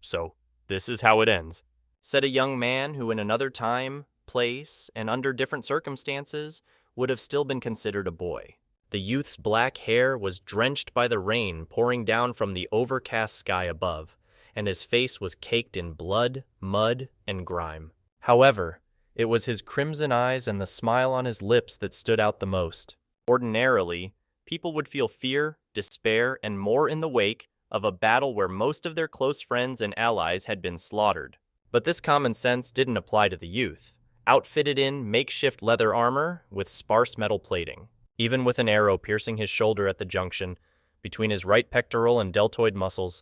so this is how it ends," said a young man who in another time, place, and under different circumstances would have still been considered a boy. The youth's black hair was drenched by the rain pouring down from the overcast sky above, and his face was caked in blood, mud, and grime. However, it was his crimson eyes and the smile on his lips that stood out the most. Ordinarily, people would feel fear, despair, and more in the wake of a battle where most of their close friends and allies had been slaughtered. But this common sense didn't apply to the youth, outfitted in makeshift leather armor with sparse metal plating. Even with an arrow piercing his shoulder at the junction, between his right pectoral and deltoid muscles,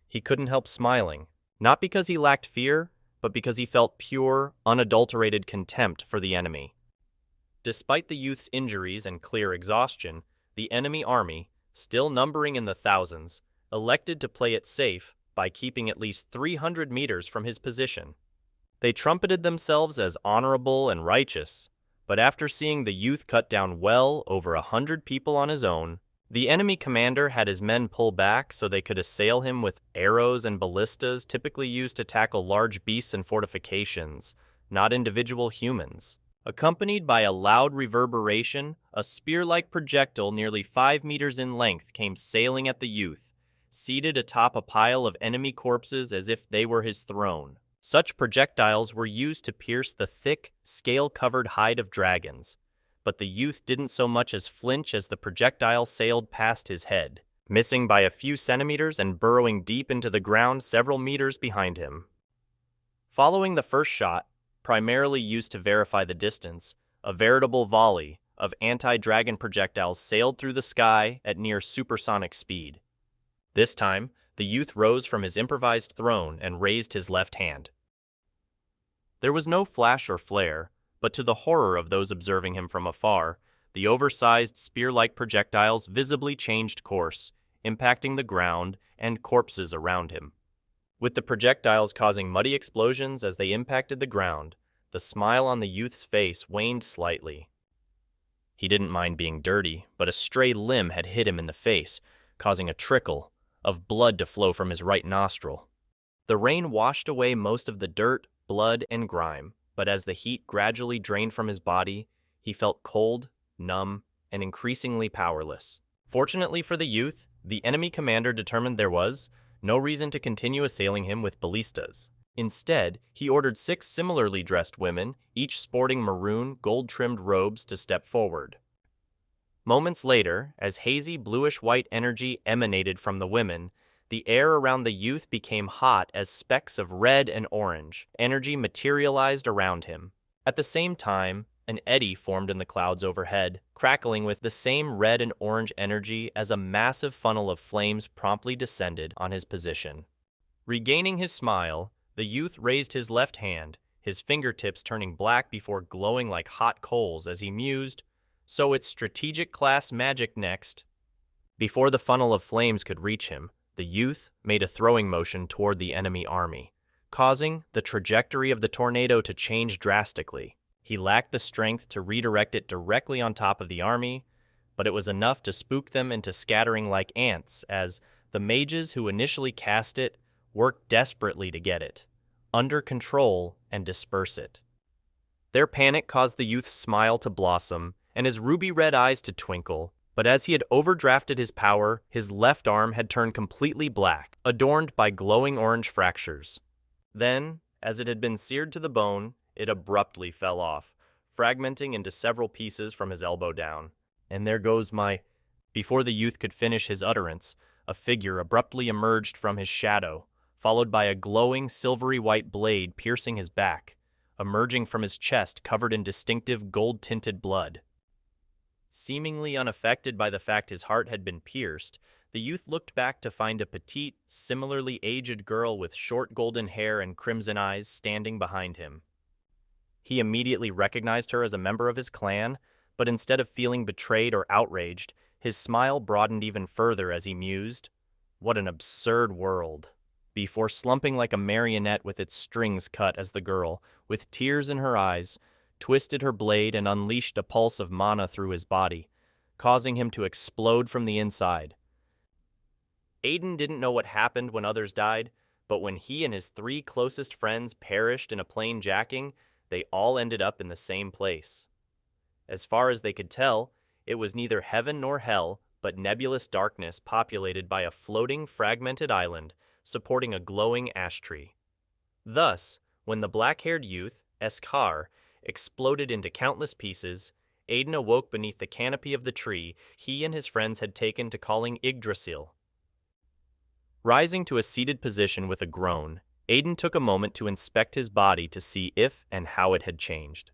he couldn't help smiling, not because he lacked fear, but because he felt pure, unadulterated contempt for the enemy. Despite the youth's injuries and clear exhaustion, the enemy army, still numbering in the thousands, elected to play it safe by keeping at least 300 meters from his position. They trumpeted themselves as honorable and righteous, but after seeing the youth cut down well over 100 people on his own, the enemy commander had his men pull back so they could assail him with arrows and ballistas typically used to tackle large beasts and fortifications, not individual humans. Accompanied by a loud reverberation, a spear-like projectile nearly 5 meters in length came sailing at the youth, seated atop a pile of enemy corpses as if they were his throne. Such projectiles were used to pierce the thick, scale-covered hide of dragons, but the youth didn't so much as flinch as the projectile sailed past his head, missing by a few centimeters and burrowing deep into the ground several meters behind him. Following the first shot, primarily used to verify the distance, a veritable volley of anti-dragon projectiles sailed through the sky at near supersonic speed. This time, the youth rose from his improvised throne and raised his left hand. There was no flash or flare, but to the horror of those observing him from afar, the oversized spear-like projectiles visibly changed course, impacting the ground and corpses around him. With the projectiles causing muddy explosions as they impacted the ground, the smile on the youth's face waned slightly. He didn't mind being dirty, but a stray limb had hit him in the face, causing a trickle of blood to flow from his right nostril. The rain washed away most of the dirt, blood, and grime, but as the heat gradually drained from his body, he felt cold, numb, and increasingly powerless. Fortunately for the youth, the enemy commander determined there was no reason to continue assailing him with ballistas. Instead, he ordered 6 similarly dressed women, each sporting maroon, gold-trimmed robes, to step forward. Moments later, as hazy bluish-white energy emanated from the women, the air around the youth became hot as specks of red and orange. Energy materialized around him. At the same time, an eddy formed in the clouds overhead, crackling with the same red and orange energy as a massive funnel of flames promptly descended on his position. Regaining his smile, the youth raised his left hand, his fingertips turning black before glowing like hot coals as he mused, "So it's strategic class magic next." Before the funnel of flames could reach him, the youth made a throwing motion toward the enemy army, causing the trajectory of the tornado to change drastically. He lacked the strength to redirect it directly on top of the army, but it was enough to spook them into scattering like ants as the mages who initially cast it worked desperately to get it under control and disperse it. Their panic caused the youth's smile to blossom and his ruby-red eyes to twinkle, but as he had overdrafted his power, his left arm had turned completely black, adorned by glowing orange fractures. Then, as it had been seared to the bone, it abruptly fell off, fragmenting into several pieces from his elbow down. "And there goes my—" Before the youth could finish his utterance, a figure abruptly emerged from his shadow, followed by a glowing silvery white blade piercing his back, emerging from his chest covered in distinctive gold-tinted blood. Seemingly unaffected by the fact his heart had been pierced, the youth looked back to find a petite, similarly aged girl with short golden hair and crimson eyes standing behind him. He immediately recognized her as a member of his clan, but instead of feeling betrayed or outraged, his smile broadened even further as he mused, "What an absurd world," before slumping like a marionette with its strings cut as the girl, with tears in her eyes, twisted her blade and unleashed a pulse of mana through his body, causing him to explode from the inside. Aiden didn't know what happened when others died, but when he and his 3 closest friends perished in a plane jacking, they all ended up in the same place. As far as they could tell, it was neither heaven nor hell, but nebulous darkness populated by a floating, fragmented island supporting a glowing ash tree. Thus, when the black-haired youth, Eskar, exploded into countless pieces, Aiden awoke beneath the canopy of the tree he and his friends had taken to calling Yggdrasil. Rising to a seated position with a groan, Aiden took a moment to inspect his body to see if and how it had changed.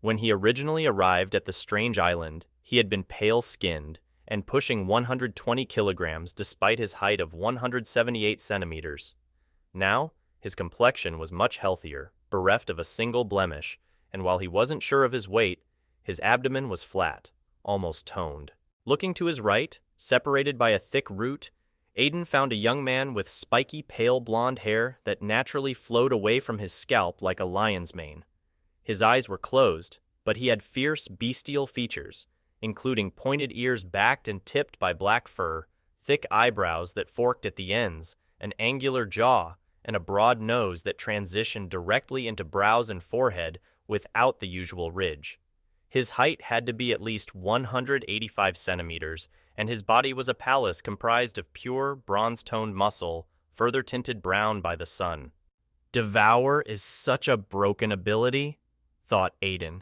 When he originally arrived at the strange island, he had been pale-skinned and pushing 120 kilograms despite his height of 178 centimeters. Now, his complexion was much healthier, bereft of a single blemish, and while he wasn't sure of his weight, his abdomen was flat, almost toned. Looking to his right, separated by a thick root, Aiden found a young man with spiky pale blonde hair that naturally flowed away from his scalp like a lion's mane. His eyes were closed, but he had fierce bestial features, including pointed ears backed and tipped by black fur, thick eyebrows that forked at the ends, an angular jaw, and a broad nose that transitioned directly into brows and forehead without the usual ridge. His height had to be at least 185 centimeters, and his body was a palace comprised of pure, bronze-toned muscle, further tinted brown by the sun. Devour is such a broken ability, thought Aiden.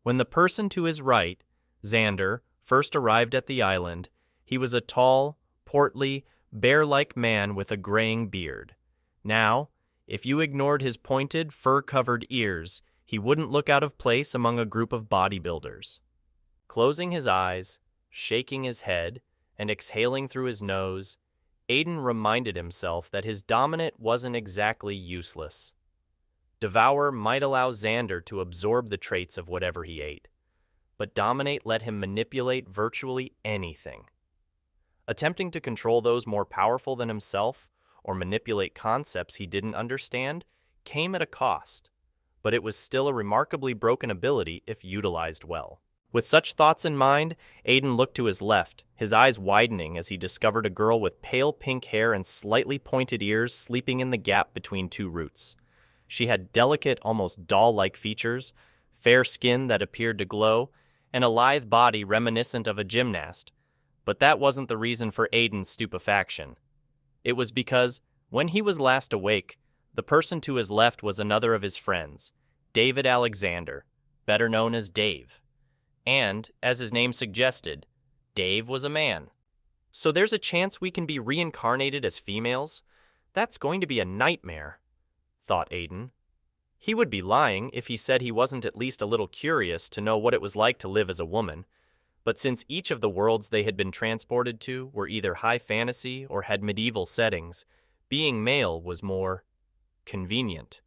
When the person to his right, Xander, first arrived at the island, he was a tall, portly, bear-like man with a graying beard. Now, if you ignored his pointed, fur-covered ears, he wouldn't look out of place among a group of bodybuilders. Closing his eyes, shaking his head, and exhaling through his nose, Aiden reminded himself that his dominant wasn't exactly useless. Devour might allow Xander to absorb the traits of whatever he ate, but Dominate let him manipulate virtually anything. Attempting to control those more powerful than himself, or manipulate concepts he didn't understand, came at a cost, but it was still a remarkably broken ability if utilized well. With such thoughts in mind, Aiden looked to his left, his eyes widening as he discovered a girl with pale pink hair and slightly pointed ears sleeping in the gap between 2 roots. She had delicate, almost doll-like features, fair skin that appeared to glow, and a lithe body reminiscent of a gymnast. But that wasn't the reason for Aiden's stupefaction. It was because, when he was last awake, the person to his left was another of his friends, David Alexander, better known as Dave. And, as his name suggested, Dave was a man. So there's a chance we can be reincarnated as females? That's going to be a nightmare, thought Aiden. He would be lying if he said he wasn't at least a little curious to know what it was like to live as a woman, but since each of the worlds they had been transported to were either high fantasy or had medieval settings, being male was more convenient.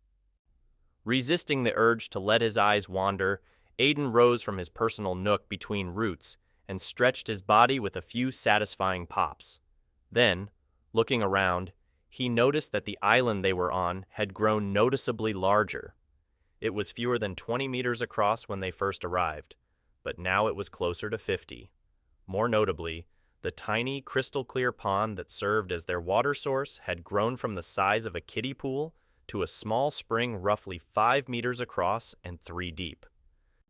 Resisting the urge to let his eyes wander, Aiden rose from his personal nook between roots and stretched his body with a few satisfying pops. Then, looking around, he noticed that the island they were on had grown noticeably larger. It was fewer than 20 meters across when they first arrived, but now it was closer to 50. More notably, the tiny, crystal-clear pond that served as their water source had grown from the size of a kiddie pool to a small spring roughly 5 meters across and 3 deep.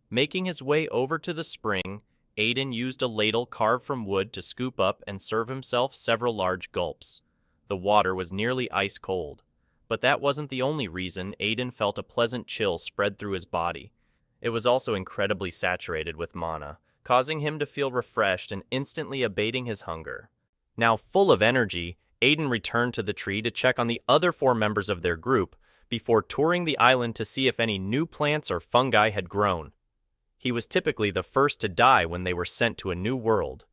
Making his way over to the spring, Aiden used a ladle carved from wood to scoop up and serve himself several large gulps. The water was nearly ice cold, but that wasn't the only reason Aiden felt a pleasant chill spread through his body. It was also incredibly saturated with mana, causing him to feel refreshed and instantly abating his hunger. Now full of energy, Aiden returned to the tree to check on the other 4 members of their group before touring the island to see if any new plants or fungi had grown. He was typically the first to die when they were sent to a new world,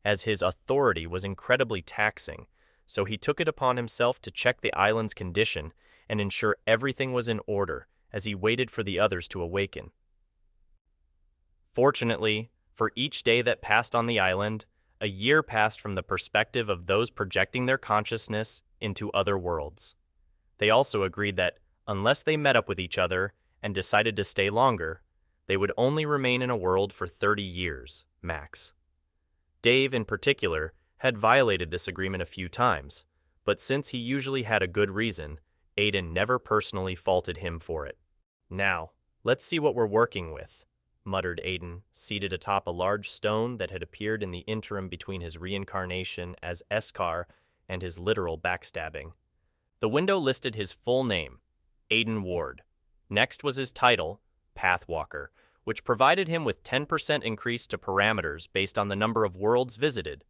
as his authority was incredibly taxing, so he took it upon himself to check the island's condition and ensure everything was in order as he waited for the others to awaken. Fortunately, for each day that passed on the island, a year passed from the perspective of those projecting their consciousness into other worlds. They also agreed that, unless they met up with each other and decided to stay longer, they would only remain in a world for 30 years, max. Dave, in particular, had violated this agreement a few times, but since he usually had a good reason, Aiden never personally faulted him for it. "Now, let's see what we're working with," muttered Aiden, seated atop a large stone that had appeared in the interim between his reincarnation as Eskar and his literal backstabbing. The window listed his full name, Aiden Ward. Next was his title, Pathwalker, which provided him with 10% increase to parameters based on the number of worlds visited.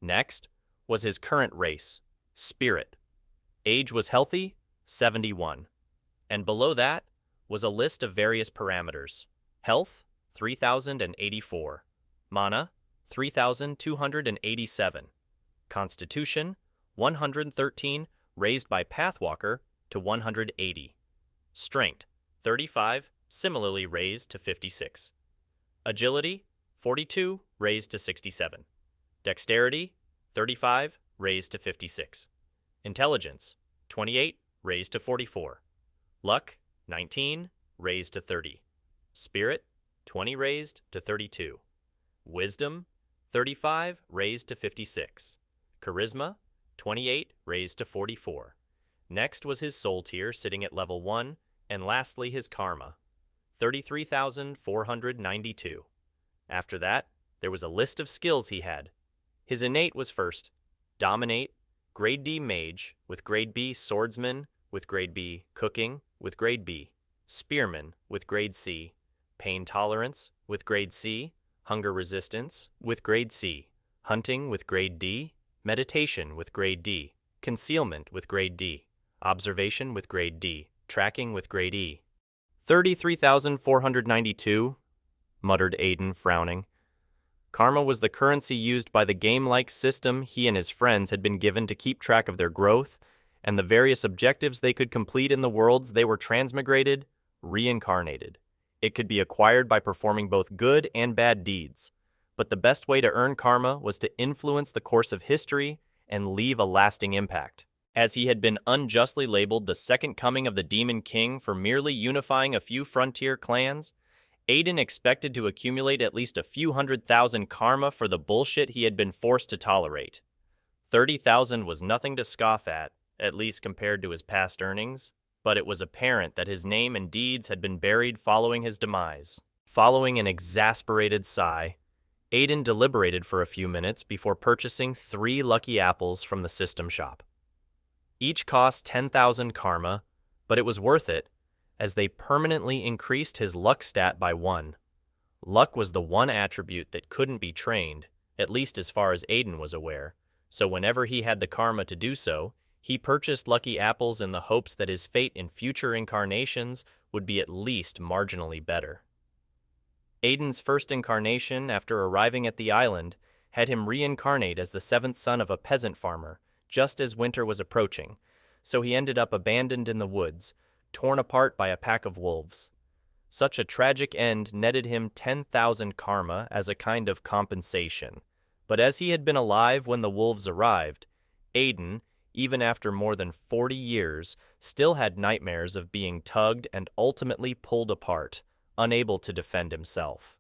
Next was his current race, Spirit. Age was healthy, 71. And below that was a list of various parameters. Health, 3,084. Mana, 3,287. Constitution, 113, raised by Pathwalker to 180. Strength, 35, similarly raised to 56. Agility, 42, raised to 67. Dexterity, 35, raised to 56. Intelligence, 28, raised to 44. Luck, 19, raised to 30. Spirit, 20, raised to 32. Wisdom, 35, raised to 56. Charisma, 28, raised to 44. Next was his soul tier sitting at level 1, and lastly his karma, 33,492. After that, there was a list of skills he had. His innate was first, Dominate, Grade D Mage, with Grade B Swordsman, with Grade B Cooking, with Grade B Spearman, with Grade C, Pain Tolerance, with Grade C, Hunger Resistance, with Grade C, Hunting, with Grade D, Meditation, with Grade D, Concealment, with Grade D, Observation, with Grade D, Tracking, with Grade E. 33,492, muttered Aiden, frowning. Karma was the currency used by the game-like system he and his friends had been given to keep track of their growth and the various objectives they could complete in the worlds they were transmigrated, reincarnated. It could be acquired by performing both good and bad deeds, but the best way to earn karma was to influence the course of history and leave a lasting impact. As he had been unjustly labeled the second coming of the Demon King for merely unifying a few frontier clans, Aiden expected to accumulate at least a few 100,000 karma for the bullshit he had been forced to tolerate. 30,000 was nothing to scoff at least compared to his past earnings, but it was apparent that his name and deeds had been buried following his demise. Following an exasperated sigh, Aiden deliberated for a few minutes before purchasing 3 lucky apples from the system shop. Each cost 10,000 karma, but it was worth it, as they permanently increased his luck stat by 1. Luck was the one attribute that couldn't be trained, at least as far as Aiden was aware, so whenever he had the karma to do so, he purchased lucky apples in the hopes that his fate in future incarnations would be at least marginally better. Aiden's first incarnation after arriving at the island had him reincarnate as the 7th son of a peasant farmer, just as winter was approaching, so he ended up abandoned in the woods, torn apart by a pack of wolves. Such a tragic end netted him 10,000 karma as a kind of compensation, but as he had been alive when the wolves arrived, Aiden, even after more than 40 years, still had nightmares of being tugged and ultimately pulled apart, unable to defend himself.